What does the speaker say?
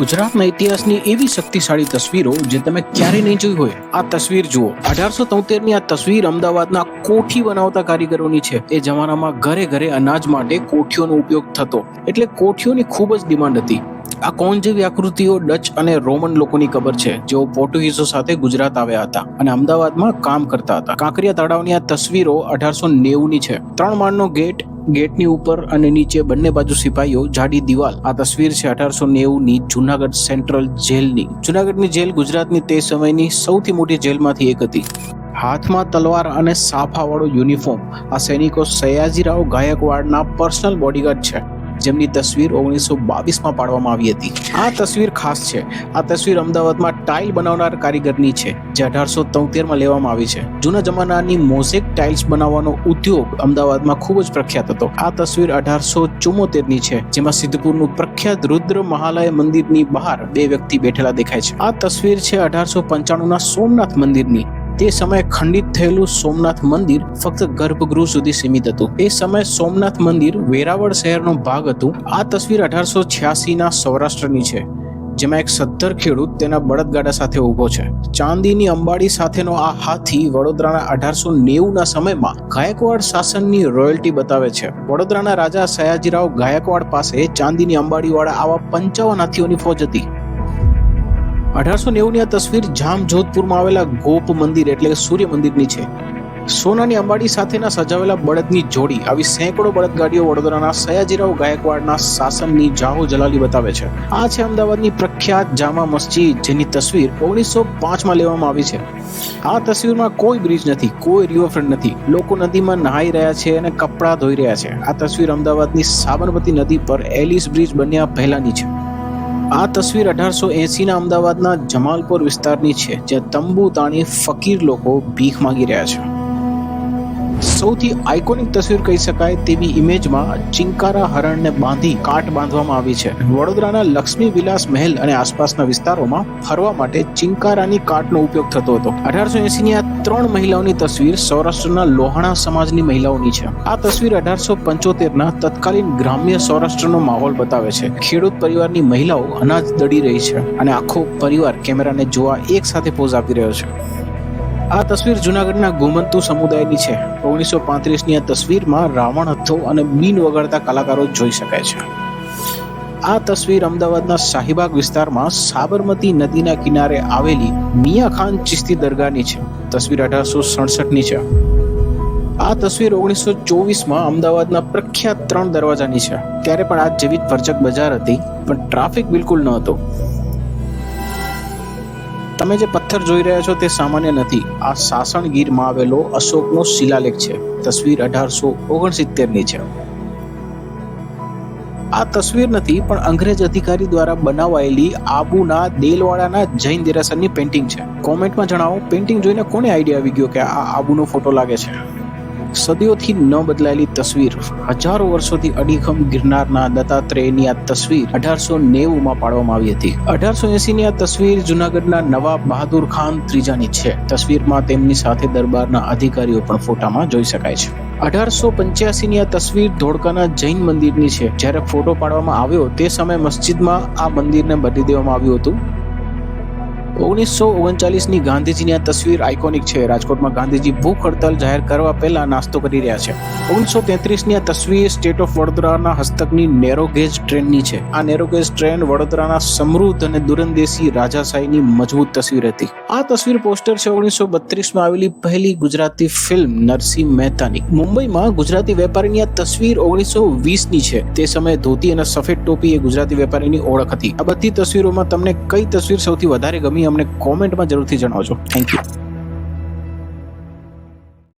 ગુજરાતના ઇતિહાસની એવી શક્તિશાળી તસવીરો જે તમે ક્યારેય નહીં જોઈ હોય. આ તસવીર જુઓ. 1873ની આ તસવીર અમદાવાદના કોઠી બનાવતા કારીગરોની છે. એ જમાનામાં ઘરે ઘરે અનાજ માટે કોઠીઓનો ઉપયોગ થતો, એટલે કોઠીઓની ખૂબ જ ડિમાન્ડ હતી. આ કોણ જેવી આકૃતિઓ ડચ અને રોમન લોકોની કબર છે, જેઓ પોર્ટુગીઝો સાથે ગુજરાત આવ્યા હતા અને અમદાવાદમાં કામ કરતા હતા. કાંકરિયા તળાવની આ તસવીરો 1890ની છે. 3 માળનો ગેટની ઉપર અને નીચે બંને બાજુ સિપાહીઓ, જાડી દિવાલ. આ તસવીર છે 1890ની જુનાગઢ સેન્ટ્રલ જેલની. જુનાગઢની જેલ ગુજરાતની તે સમયની સૌથી મોટી જેલમાંથી એક હતી. હાથમાં તલવાર અને સાફાવાળો યુનિફોર્મ. આ સૈનિકો સયાજીરાવ ગાયકવાડના પર્સનલ બોડીગાર્ડ છે, જેમની તસવીર 1922માં પાડવામાં આવી હતી. આ તસવીર ખાસ છે. આ તસવીર અમદાવાદમાં ટાઇલ બનાવનાર કારીગરની છે, જે 1873માં લેવામાં આવી છે. જૂના જમાનાની મોઝેક ટાઇલ્સ બનાવવાનો ઉદ્યોગ અમદાવાદમાં ખૂબ જ પ્રખ્યાત હતો. આ તસવીર 1874ની છે, જેમાં સિદ્ધપુરનું પ્રખ્યાત રુદ્ર મહાલય મંદિરની બહાર 2 વ્યક્તિ બેઠેલા દેખાય છે. આ તસવીર છે 1895ના સોમનાથ મંદિરની. તે સમયે ખંડિત થયેલું સોમનાથ મંદિર ફક્ત ગર્ભગૃહ સુધી સીમિત હતું. એ સમયે સોમનાથ મંદિર વેરાવળ શહેરનો ભાગ હતું. આ તસવીર 1886ના સૌરાષ્ટ્રની છે, જેમાં એક સદ્ધર ખેડૂત તેના બળદગાડા સાથે ઊભો છે. ચાંદીની અંબાડી સાથેનો આ હાથી વડોદરાના 1890ના સમયમાં ગાયકવાડ શાસનની રોયલ્ટી બતાવે છે. વડોદરાના રાજા સયાજીરાવ ગાયકવાડ પાસે ચાંદીની અંબાડીવાળા આવા 55 હાથીઓની ફોજ હતી. 1890ની આ તસવીર જામજોધપુરમાં આવેલા ગોપ મંદિર એટલે કે સૂર્ય મંદિરની છે. સોનાની અંબાડી સાથેના સજાવેલા બળદની જોડી. આવી સેંકડો બળદગાડીઓ વડોદરાના સયાજીરાવ ગાયકવાડના શાસનની જાહો જલાલી બતાવે છે. આ છે અમદાવાદની પ્રખ્યાત જામા મસ્જિદ, જેની તસવીર 1905માં લેવામાં આવી છે. આ તસવીરમાં કોઈ બ્રિજ નથી, કોઈ રિવરફ્રન્ટ નથી. લોકો નદીમાં નહાઈ રહ્યા છે અને કપડાં ધોઈ રહ્યા છે. આ તસવીર અમદાવાદની સાબરમતી નદી પર એલિસ બ્રિજ બન્યા પહેલાની છે. આ તસવીર 1880ના અમદાવાદના જમાલપુર વિસ્તારની છે, જ્યાં તંબુ તાણી ફકીર લોકો ભીખ માંગી રહ્યા છે. સૌથી આઇકોનિક તસવીર કહી શકાય તેવી ઇમેજમાં ચિંકારા હરણને બાંધી કાટ બાંધવામાં આવી છે. વડોદરાના લક્ષ્મી વિલાસ મહેલ અને આસપાસના વિસ્તારોમાં ફરવા માટે ચિંકારાની કાટનો ઉપયોગ થતો હતો. 1880ની આ 3 મહિલાઓની તસવીર સૌરાષ્ટ્રના લોહાણા સમાજની મહિલાઓની છે. આ તસવીર 1875ના તત્કાલીન ગ્રામ્ય સૌરાષ્ટ્રનો માહોલ બતાવે છે. ખેડૂત પરિવારની મહિલાઓ અનાજ દળી રહી છે અને આખો પરિવાર કેમેરાને જોવા એક સાથે પોઝ આપી રહ્યો છે. આ તસવીર જુનાગઢના ગોમંતુ સમુદાયની છે. 1935ની આ તસવીરમાં રાવણ હથ્થો અને બીન વગાડતા કલાકારો જોઈ શકાય છે. આ તસવીર અમદાવાદના શાહીબાગ વિસ્તારમાં સાબરમતી નદીના કિનારે આવેલી મિયા ખાન ચિશ્તી દરગાહની છે. તસવીર 1867ની છે. આ તસવીર 1924માં અમદાવાદના પ્રખ્યાત 3 દરવાજાની છે. ત્યારે પણ આ જેવી જ ભરચક બજાર હતી, પણ ટ્રાફિક બિલકુલ ન હતો. તમે જે પથ્થર જોઈ રહ્યા છો તે સામાન્ય નથી. આ સાસણગીરમાં આવેલો અશોકનો શિલાલેખ છે. તસવીર 1869ની છે. આ તસવીર નથી, પણ અંગ્રેજ અધિકારી દ્વારા બનાવાયેલી આબુના દેલવાડાના જૈન દેરાસરની પેઇન્ટિંગ છે. કોમેન્ટમાં જણાવો, પેઇન્ટિંગ જોઈને કોને આઈડિયા આવી ગયો કે આ આબુનો ફોટો લાગે છે? સદીઓથી ન બદલાયેલી તસવીર. હજારો વર્ષોથી અડીખમ ગિરનારના દત્તાત્રેયની આ તસવીર 1890માં પાડવામાં આવી હતી. 1880ની આ તસવીર જુનાગઢના નવાબ બહાદુર ખાન ત્રીજાની છે. તસવીરમાં તેમની સાથે દરબારના અધિકારીઓ પણ ફોટામાં જોઈ શકાય છે. 1885ની આ તસવીર ધોળકાના જૈન મંદિરની છે. જ્યારે ફોટો પાડવામાં આવ્યો તે સમયે મસ્જિદમાં આ મંદિરને બદલી દેવામાં આવ્યું હતું. 1939ની ગાંધીજીની આ તસવીર આઇકોનિક છે. રાજકોટમાં ગાંધીજી ભૂખ હડતાલ જાહેર કરવા પહેલા નાસ્તો કરી રહ્યા છે. 1933ની આ તસવીર સ્ટેટ ઓફ વડોદરાના હસ્તકની નેરો ગેજ ટ્રેનની છે. આ નેરો ગેજ ટ્રેન વડોદરાના સમૃદ્ધ અને દૂરંદેશી રાજાશાહીની મજબૂત તસવીર હતી. આ તસવીર પોસ્ટર છે 1932માં આવેલી પહેલી ગુજરાતી ફિલ્મ નરસિંહ મહેતાની. મુંબઈમાં ગુજરાતી વેપારીની આ તસવીર 1920ની છે. તે સમયે ધોતી અને સફેદ ટોપી એ ગુજરાતી વેપારીની ઓળખ હતી. આ બધી તસવીરોમાં તમને કઈ તસવીર સૌથી વધારે ગમી અમને કોમેન્ટમાં જરૂરથી જણાવજો. Thank you.